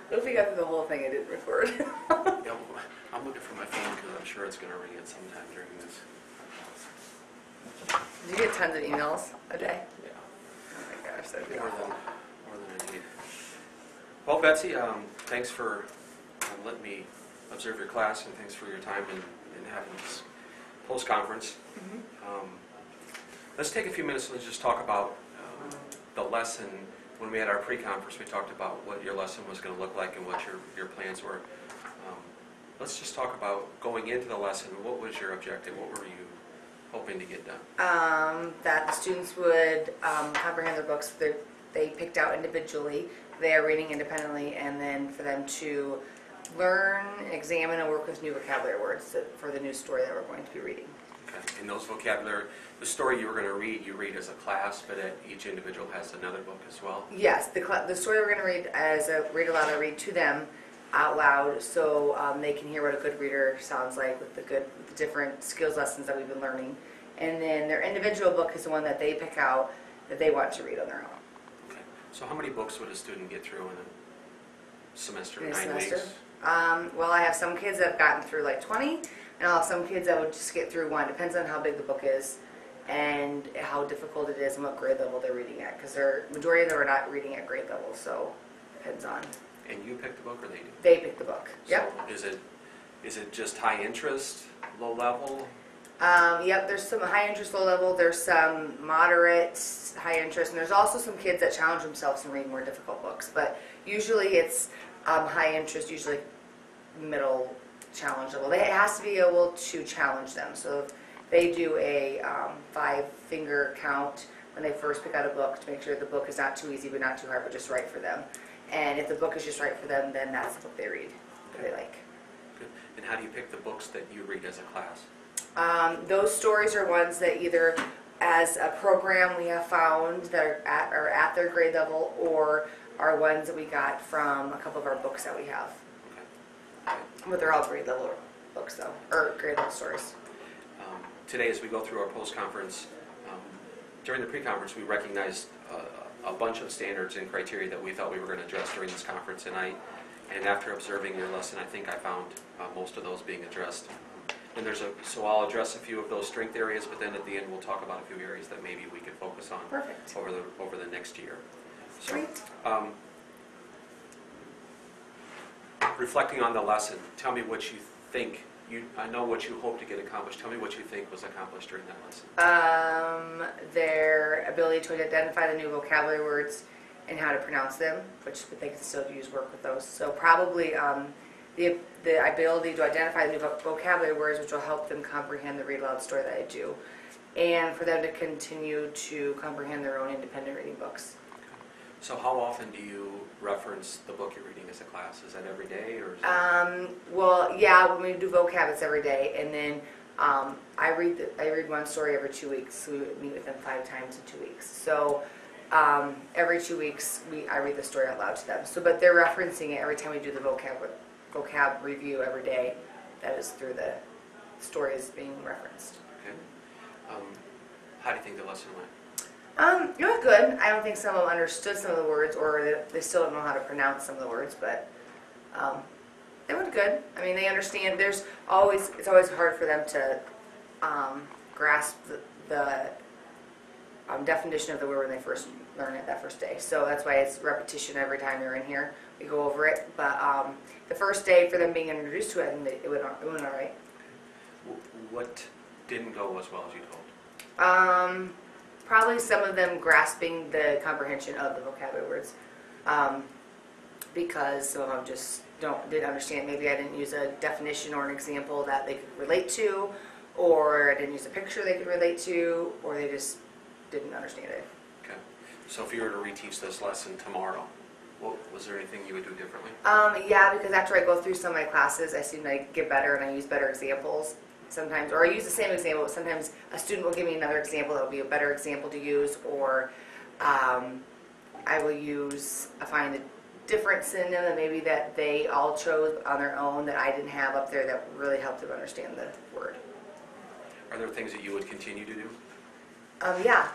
What if we got through the whole thing and didn't record? Yeah, I'm looking for my phone because I'm sure it's going to ring it sometime during this. Do you get tons of emails a day? Yeah. Oh my gosh, that'd be More awful. than I need. Well, Betsy, thanks for letting me observe your class, and thanks for your time in having this post-conference. Let's take a few minutes and just talk about the lesson. When we had our pre-conference, we talked about what your lesson was going to look like and what your plans were. Let's just talk about going into the lesson. What was your objective? What were you hoping to get done? That the students would comprehend their books they picked out individually. They are reading independently, and then for them to learn, examine, and work with new vocabulary words for the new story that we're going to be reading. Okay. And those vocabulary, the story you were going to read, you read as a class, but each individual has another book as well? Yes, the story we're going to read as a read aloud, I read to them out loud, so they can hear what a good reader sounds like with the different skills lessons that we've been learning. And then their individual book is the one that they pick out that they want to read on their own. Okay. So how many books would a student get through in a semester? In a 9 semester? weeks? Well, I have some kids that have gotten through like 20, and I'll have some kids that would just get through one. Depends on how big the book is and how difficult it is and what grade level they're reading at, because majority of them are not reading at grade level, so it depends on. And you pick the book, or they do? They pick the book. Yep. So is it just high interest, low level? Yep, there's some high interest, low level, there's some moderate, high interest, and there's also some kids that challenge themselves and read more difficult books, but usually it's high interest, usually middle challenge level. It has to be able to challenge them, so they do a 5-finger count when they first pick out a book to make sure the book is not too easy but not too hard, but just right for them. And if the book is just right for them, then that's the book they read, that they like. Good. And how do you pick the books that you read as a class? Those stories are ones that either as a program we have found that are at their grade level, or are ones that we got from a couple of our books that we have. Okay. But they're all grade level books though, or grade level stories. Today, as we go through our post-conference, during the pre-conference, we recognized a bunch of standards and criteria that we thought we were going to address during this conference, and after observing your lesson, I think I found most of those being addressed. And so I'll address a few of those strength areas, but then at the end we'll talk about a few areas that maybe we could focus on. Perfect. over the next year. So, Sweet. reflecting on the lesson, tell me what you think. I know what you hope to get accomplished. Tell me what you think was accomplished during that lesson. Their ability to identify the new vocabulary words and how to pronounce them, but they can still work with those. So probably the ability to identify the new vocabulary words, which will help them comprehend the read aloud story that I do, and for them to continue to comprehend their own independent reading books. So how often do you reference the book you're reading as a class? Is that every day, or is well, yeah, when we do vocab, it's every day, and then I read one story every 2 weeks. So we meet with them 5 times in 2 weeks. So every 2 weeks, I read the story out loud to them. So, but they're referencing it every time we do the vocab review every day. That is through the stories being referenced. Okay. How do you think the lesson went? It was good. I don't think some of them understood some of the words, or they still don't know how to pronounce some of the words, but it went good. I mean, they understand. It's always hard for them to grasp the definition of the word when they first learn it that first day. So that's why it's repetition every time they're in here. We go over it, but the first day for them being introduced to it, and it went all right. What didn't go as well as you told? Probably some of them grasping the comprehension of the vocabulary words, because some of them just didn't understand. Maybe I didn't use a definition or an example that they could relate to, or I didn't use a picture they could relate to, or they just didn't understand it. Okay. So if you were to reteach this lesson tomorrow, was there anything you would do differently? Yeah, because after I go through some of my classes, I seem to get better and I use better examples sometimes, or I use the same example, but sometimes a student will give me another example that will be a better example to use, or I will find a difference in them that maybe that they all chose on their own that I didn't have up there that really helped them understand the word. Are there things that you would continue to do? Yeah.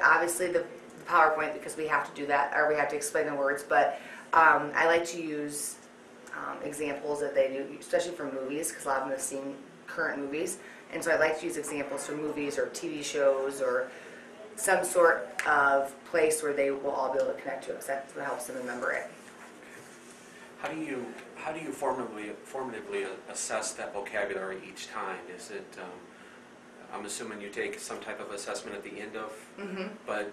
Obviously the PowerPoint, because we have to do that, or we have to explain the words, but I like to use examples that they do, especially for movies, because a lot of them have seen current movies. And so I like to use examples from movies or TV shows or some sort of place where they will all be able to connect to it, because that's what helps them remember it. How do you formatively assess that vocabulary each time? Is it, I'm assuming you take some type of assessment at the end of, Mm-hmm. but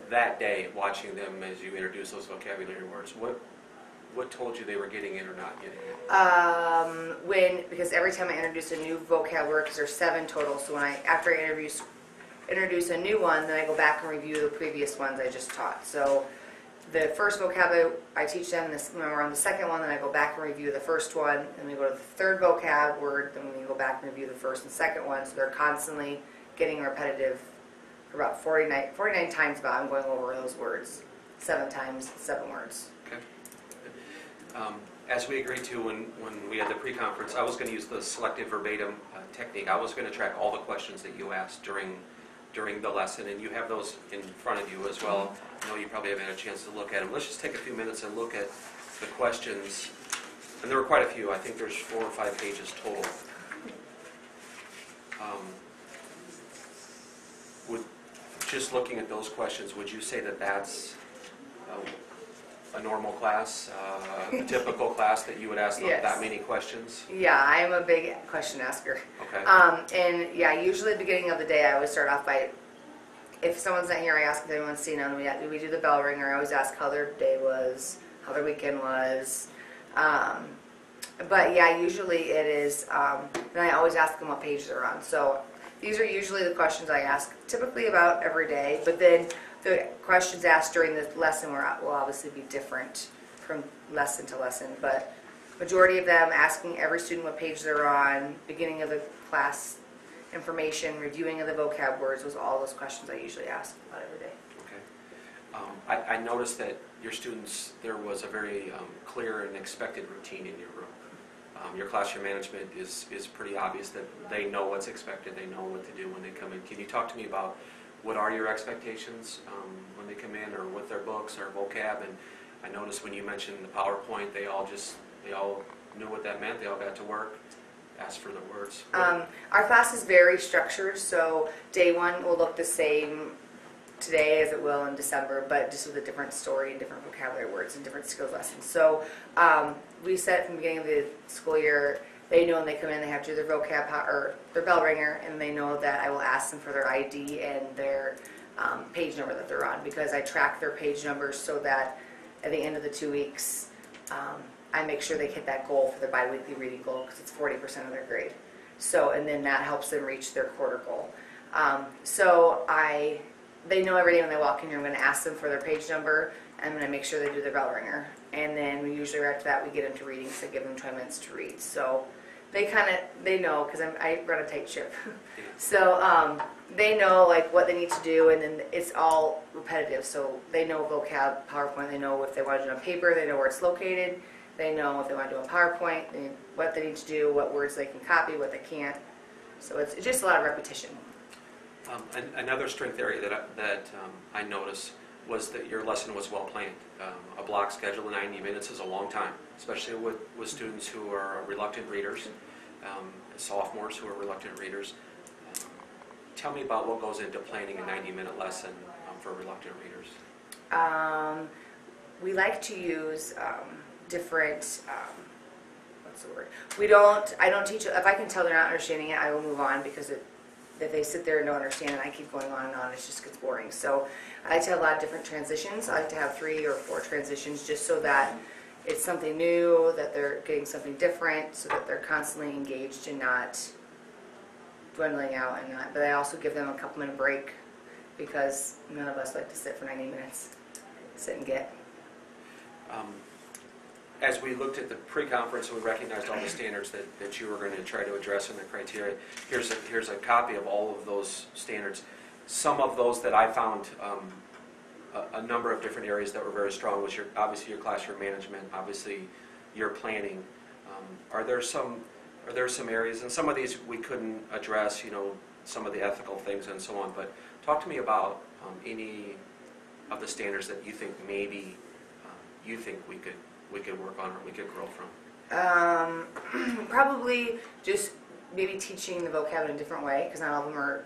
that day, watching them as you introduce those vocabulary words, what told you they were getting it or not getting it? Because every time I introduce a new vocab word, because there's 7 total, so after I introduce a new one, then I go back and review the previous ones I just taught. So the first vocab I teach them, when we're on the second one, then I go back and review the first one, then we go to the third vocab word, then we go back and review the first and second one, so they're constantly getting repetitive for about 49 times about I'm going over those words, 7 times, 7 words. Okay. As we agreed to when we had the pre-conference, I was going to use the selective verbatim technique. I was going to track all the questions that you asked during the lesson, and you have those in front of you as well. I know you probably haven't had a chance to look at them. Let's just take a few minutes and look at the questions. And there were quite a few. I think there's 4 or 5 pages total. Just looking at those questions, would you say that that's a normal class, a typical class that you would ask Yes. that many questions? Yeah, I'm a big question asker. Okay. And yeah, usually at the beginning of the day, I always start off by, if someone's not here, I ask if anyone's seen them. We do the bell ringer. I always ask how their day was, how their weekend was. But yeah, usually it is, and I always ask them what page they're on. So these are usually the questions I ask, typically about every day, but then the questions asked during the lesson will obviously be different from lesson to lesson, but majority of them asking every student what page they're on, beginning of the class information, reviewing of the vocab words, was all those questions I usually ask about every day. Okay. I noticed that your students, there was a very clear and expected routine in your room. Your classroom management is pretty obvious that they know what's expected, they know what to do when they come in. Can you talk to me about what are your expectations when they come in, or with their books or vocab? And I noticed when you mentioned the PowerPoint, they all knew what that meant. They all got to work, asked for the words. Our class is very structured, so day 1 will look the same today as it will in December, but just with a different story and different vocabulary words and different skills lessons. So we set from the beginning of the school year, they know when they come in they have to do their vocab or their bell ringer, and they know that I will ask them for their ID and their page number that they're on, because I track their page numbers so that at the end of the 2 weeks I make sure they hit that goal for their biweekly reading goal, because it's 40% of their grade. So, and then that helps them reach their quarter goal. They know every day when they walk in here, I'm going to ask them for their page number, and I'm going to make sure they do their bell ringer. And then we usually, right after that, we get into reading, so I give them 20 minutes to read. So they know, because I run a tight ship. So they know like what they need to do, and then it's all repetitive. So they know vocab, PowerPoint, they know if they want to do it on paper, they know where it's located. They know if they want to do it on PowerPoint, what they need to do, what words they can copy, what they can't. So it's just a lot of repetition. Another strength area that I noticed was that your lesson was well planned. A block schedule of 90 minutes is a long time, especially with students who are reluctant readers, sophomores who are reluctant readers. Tell me about what goes into planning a 90-minute lesson for reluctant readers. We like to use different, what's the word? I don't teach, if I can tell they're not understanding it, I will move on, because if they sit there and don't understand it, I keep going on and on, it just gets boring. So I like to have a lot of different transitions. I like to have 3 or 4 transitions, just so that it's something new, that they're getting something different, so that they're constantly engaged and not dwindling out. But I also give them a couple-minute break, because none of us like to sit for 90 minutes, sit and get. As we looked at the pre-conference, we recognized all the standards that you were going to try to address in the criteria. Here's a copy of all of those standards. Some of those that I found, a number of different areas that were very strong was obviously your classroom management, obviously your planning. Are there some areas, and some of these we couldn't address, some of the ethical things and so on, but talk to me about any of the standards that you think maybe you think we could work on or we could grow from? Probably just maybe teaching the vocab in a different way, because not all of them are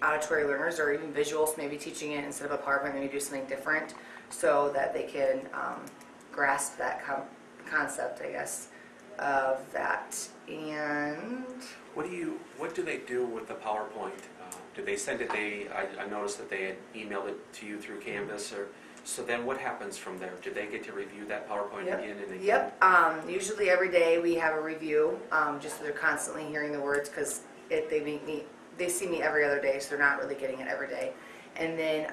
auditory learners or even visuals. Maybe teaching it instead of a PowerPoint, maybe do something different so that they can grasp that concept, I guess, of that. And what do they do with the PowerPoint? Do they send it? I noticed that they had emailed it to you through Canvas, or so. Then what happens from there? Do they get to review that PowerPoint again and again? Yep. Usually every day we have a review, just so they're constantly hearing the words, because they see me every other day, so they're not really getting it every day. And then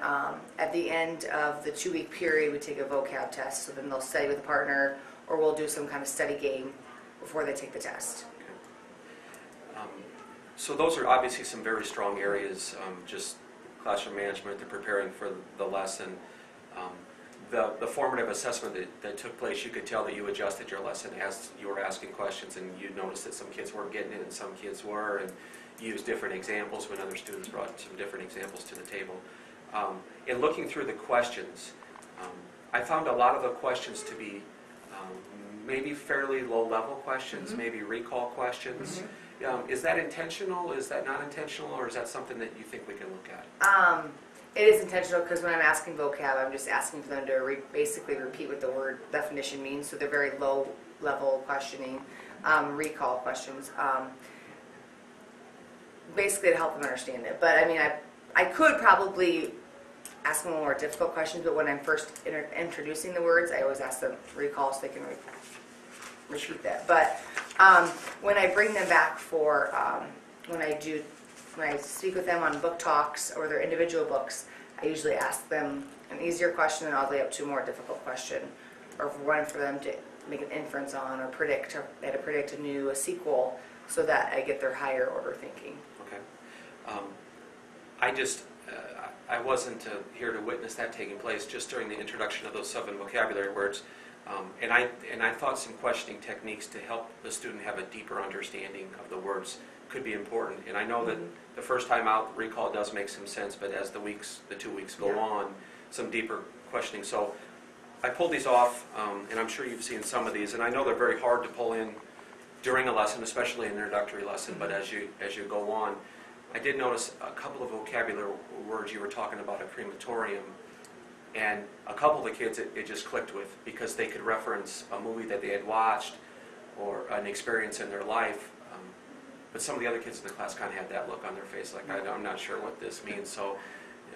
at the end of the 2-week period, we take a vocab test. So then they'll study with a partner, or we'll do some kind of study game before they take the test. So those are obviously some very strong areas, just classroom management, the preparing for the lesson. The formative assessment that took place, you could tell that you adjusted your lesson as you were asking questions, and you noticed that some kids weren't getting it and some kids were, and used different examples when other students brought some different examples to the table. In looking through the questions, I found a lot of the questions to be maybe fairly low-level questions, maybe recall questions. Is that intentional? Is that not intentional? Or is that something that you think we can look at? It is intentional, because when I'm asking vocab, I'm just asking for them to basically repeat what the word definition means. So they're very low-level questioning, recall questions. Basically to help them understand it. But I mean, I could probably ask them more difficult questions, but when I'm first introducing the words, I always ask them recall so they can repeat that. But when I bring them back for, when I speak with them on book talks or their individual books, I usually ask them an easier question and all the way up to a more difficult question, or one for them to make an inference on, or they had to predict a sequel, so that I get their higher order thinking. Okay. I wasn't here to witness that taking place just during the introduction of those 7 vocabulary words. And I thought some questioning techniques to help the student have a deeper understanding of the words could be important. And I know that the first time out, recall does make some sense, but as the 2 weeks go on, some deeper questioning. So I pulled these off, and I'm sure you've seen some of these, and I know they're very hard to pull in during a lesson, especially an introductory lesson, but as you go on, I did notice a couple of vocabulary words you were talking about, a crematorium, and a couple of the kids it just clicked with, because they could reference a movie that they had watched or an experience in their life, but some of the other kids in the class kind of had that look on their face, like, I'm not sure what this means. So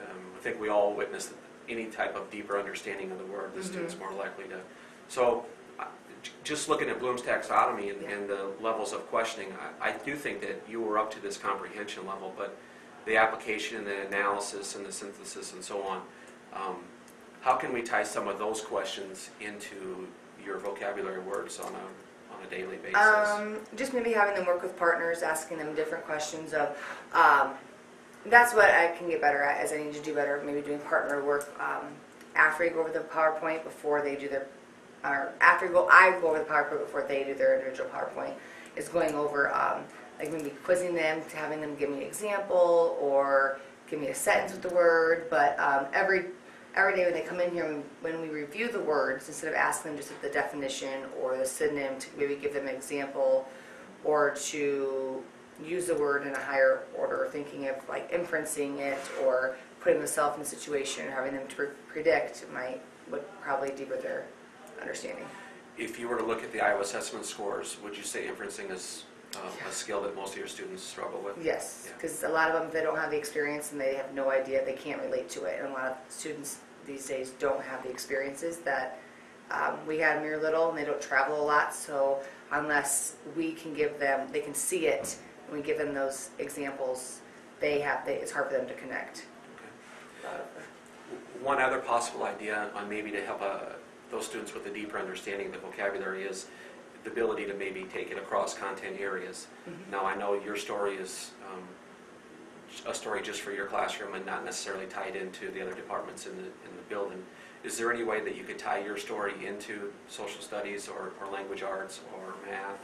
I think we all witnessed any type of deeper understanding of the word, the student's more likely to. So just looking at Bloom's taxonomy and the levels of questioning, I do think that you were up to this comprehension level, but the application and the analysis and the synthesis and so on, how can we tie some of those questions into your vocabulary words on a daily basis? Just maybe having them work with partners, asking them different questions of, that's what I can get better at, as I need to do better, maybe doing partner work after we go over the PowerPoint before they do their, or I go over the PowerPoint before they do their individual PowerPoint, is going over, like maybe quizzing them, to having them give me an example or give me a sentence with the word, but every day when they come in here, when we review the words, instead of asking them just the definition or the synonym, to maybe give them an example or to use the word in a higher order, thinking of like inferencing it or putting themselves in a situation or having them to predict would probably deepen their understanding. If you were to look at the Iowa assessment scores, would you say inferencing is a skill that most of your students struggle with? Yes, because a lot of them, they don't have the experience and they have no idea, they can't relate to it. And a lot of students these days don't have the experiences that we had when we were little, and they don't travel a lot. So unless we can give them, they can see it, and we give them those examples, it's hard for them to connect. Okay. One other possible idea on maybe to help those students with a deeper understanding of the vocabulary is the ability to maybe take it across content areas. Now, I know your story is a story just for your classroom and not necessarily tied into the other departments in the building. Is there any way that you could tie your story into social studies or language arts or math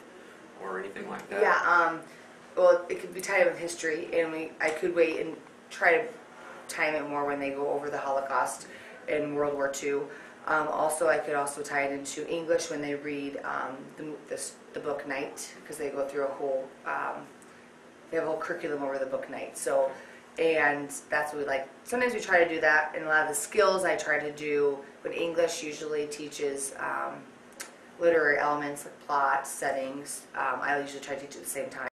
or anything like that? Yeah, well, it could be tied with history, and I could wait and try to time it more when they go over the Holocaust and World War II. Also, I could also tie it into English when they read the book Night, because they go through a whole, they have a whole curriculum over the book Night. So, and that's what we like. Sometimes we try to do that, and a lot of the skills I try to do when English usually teaches literary elements like plot, settings. I usually try to teach at the same time.